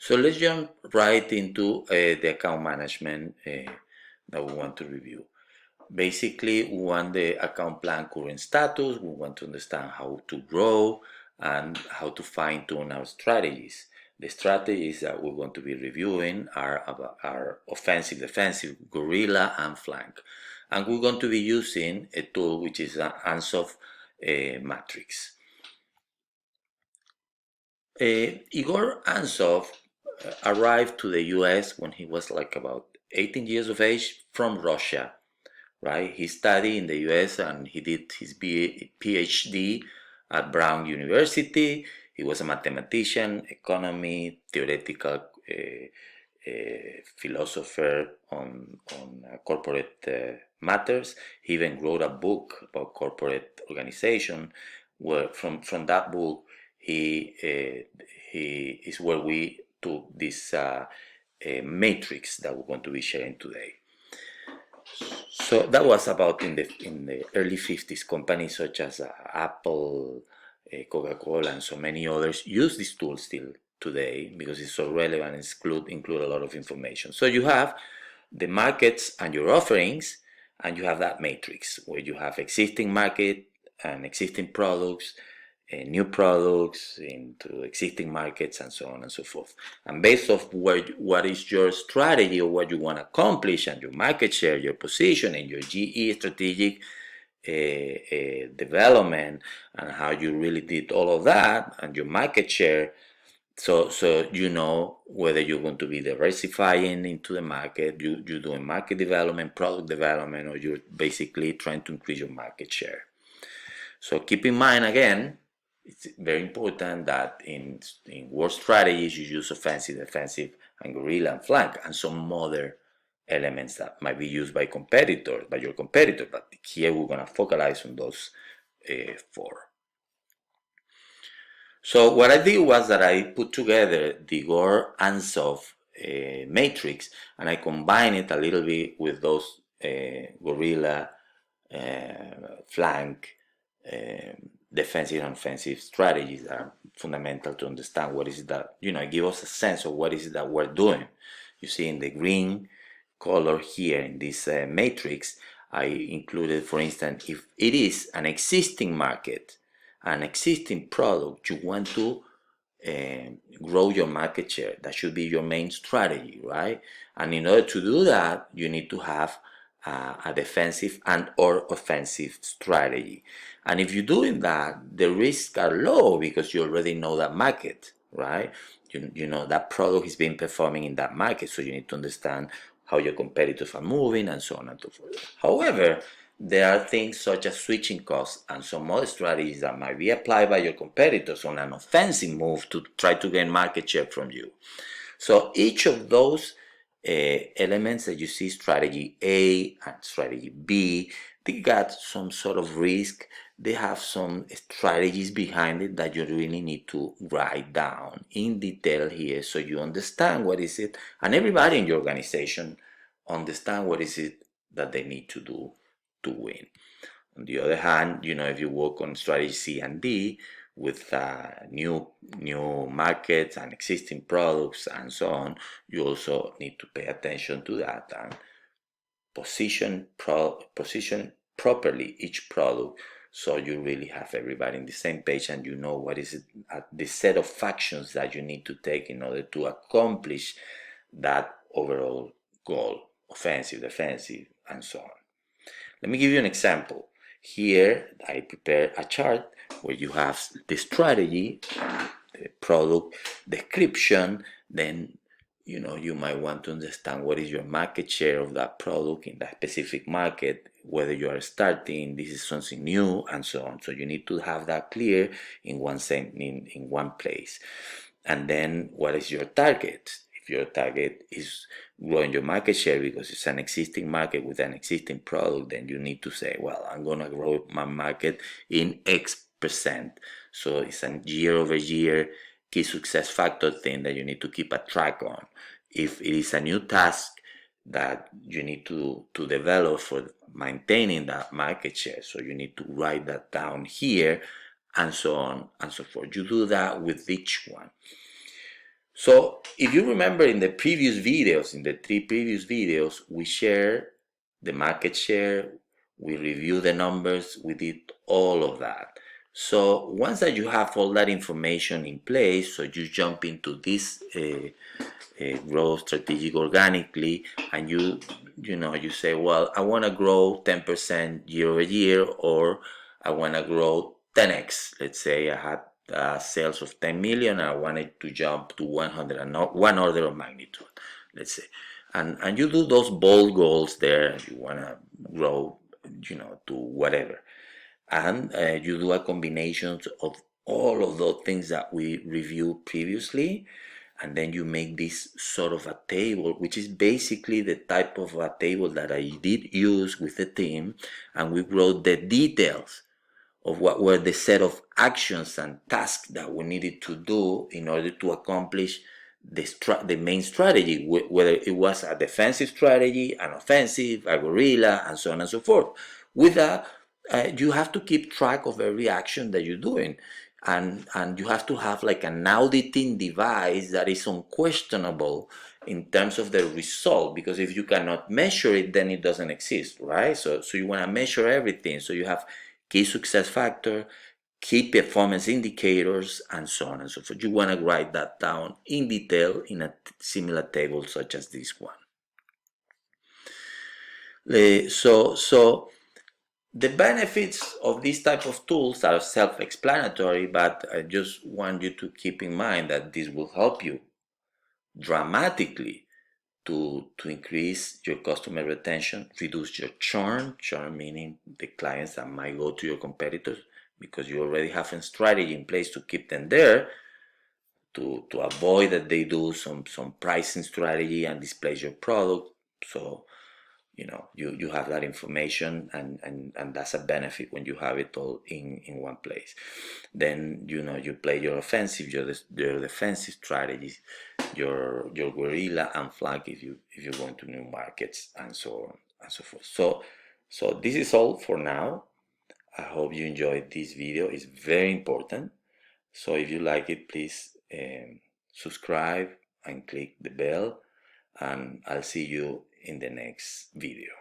So let's jump right into the account management that we want to review. Basically, we want the account plan current status. We want to understand how to grow and how to fine tune our strategies. The strategies that we're going to be reviewing are offensive, defensive, guerrilla, and flank. And we're going to be using a tool which is an Ansoff Matrix. Igor Ansoff arrived to the US when he was like about 18 years of age from Russia, right? He studied in the US and he did his PhD at Brown University. He was a mathematician, economy, theoretical philosopher on corporate matters. He even wrote a book about corporate organization. Where from that book, he is where we took this matrix that we're going to be sharing today. So that was about in the early 50s. Companies such as Apple, Coca-Cola, and so many others use this tool still today because it's so relevant and include a lot of information. So you have the markets and your offerings, and you have that matrix where you have existing market and existing products, new products into existing markets, and so on and so forth. And based off what is your strategy or what you want to accomplish and your market share, your position, and your GE strategic development, and how you really did all of that, and your market share. So you know whether you're going to be diversifying into the market, you're doing market development, product development, or you're basically trying to increase your market share. So keep in mind again, it's very important that in war strategies you use offensive, defensive, and guerrilla and flank, and some other elements that might be used by your competitor. But here we're going to focalize on those four. So what I did was that I put together the Igor Ansoff matrix, and I combined it a little bit with those guerrilla, flank, defensive and offensive strategies that are fundamental to understand what is it that, give us a sense of what is it that we're doing. You see in the green color here in this matrix, I included, for instance, if it is an existing market, an existing product, you want to grow your market share. That should be your main strategy, right? And in order to do that, you need to have a defensive and or offensive strategy. And if you're doing that, the risks are low because you already know that market, right? You know that product is being performing in that market, so you need to understand how your competitors are moving and so on and so forth. However, there are things such as switching costs and some other strategies that might be applied by your competitors on an offensive move to try to gain market share from you. So each of those elements that you see, strategy A and strategy B, they got some sort of risk. They have some strategies behind it that you really need to write down in detail here so you understand what is it, and everybody in your organization understand what is it that they need to do to win. On the other hand, if you work on strategy C and D with new markets and existing products and so on, you also need to pay attention to that and position properly each product, so you really have everybody in the same page and you know what is it, the set of actions that you need to take in order to accomplish that overall goal, offensive, defensive, and so on. Let me give you an example. Here I prepare a chart where you have the strategy, the product description, then you might want to understand what is your market share of that product in that specific market, whether you are starting, this is something new, and so on. So you need to have that clear in one place. And then what is your target? If your target is growing your market share because it's an existing market with an existing product, then you need to say, well, I'm going to grow my market in X%. So it's a year-over-year key success factor thing that you need to keep a track on. If it is a new task that you need to develop for maintaining that market share, so you need to write that down here, and so on and so forth. You do that with each one. So if you remember in the previous videos, in the 3 previous videos, we share the market share, we review the numbers, we did all of that. So once that you have all that information in place, so you jump into this grow strategic organically, and you say, well, I want to grow 10% year over year, or I want to grow 10x. Let's say I had sales of 10 million and I wanted to jump to 100 and one order of magnitude, let's say. And you do those bold goals there. You want to grow, to whatever. And you do a combination of all of those things that we reviewed previously, and then you make this sort of a table, which is basically the type of a table that I did use with the team, and we wrote the details of what were the set of actions and tasks that we needed to do in order to accomplish the main strategy, whether it was a defensive strategy, an offensive, a guerrilla, and so on and so forth. With that, you have to keep track of every action that you're doing, and you have to have like an auditing device that is unquestionable in terms of the result, because if you cannot measure it, then it doesn't exist, right? So you want to measure everything. So you have key success factor, key performance indicators, and so on and so forth. You want to write that down in detail in a similar table such as this one. So the benefits of this type of tools are self-explanatory, but I just want you to keep in mind that this will help you dramatically to increase your customer retention, reduce your churn meaning the clients that might go to your competitors, because you already have a strategy in place to keep them there, to avoid that they do some pricing strategy and displace your product. So you have that information, and that's a benefit when you have it all in one place. Then you play your offensive, your defensive strategies, your guerrilla and flank if you're going to new markets, and so on and so forth. So this is all for now. I hope you enjoyed this video. It's very important. So if you like it, please subscribe and click the bell, and I'll see you in the next video.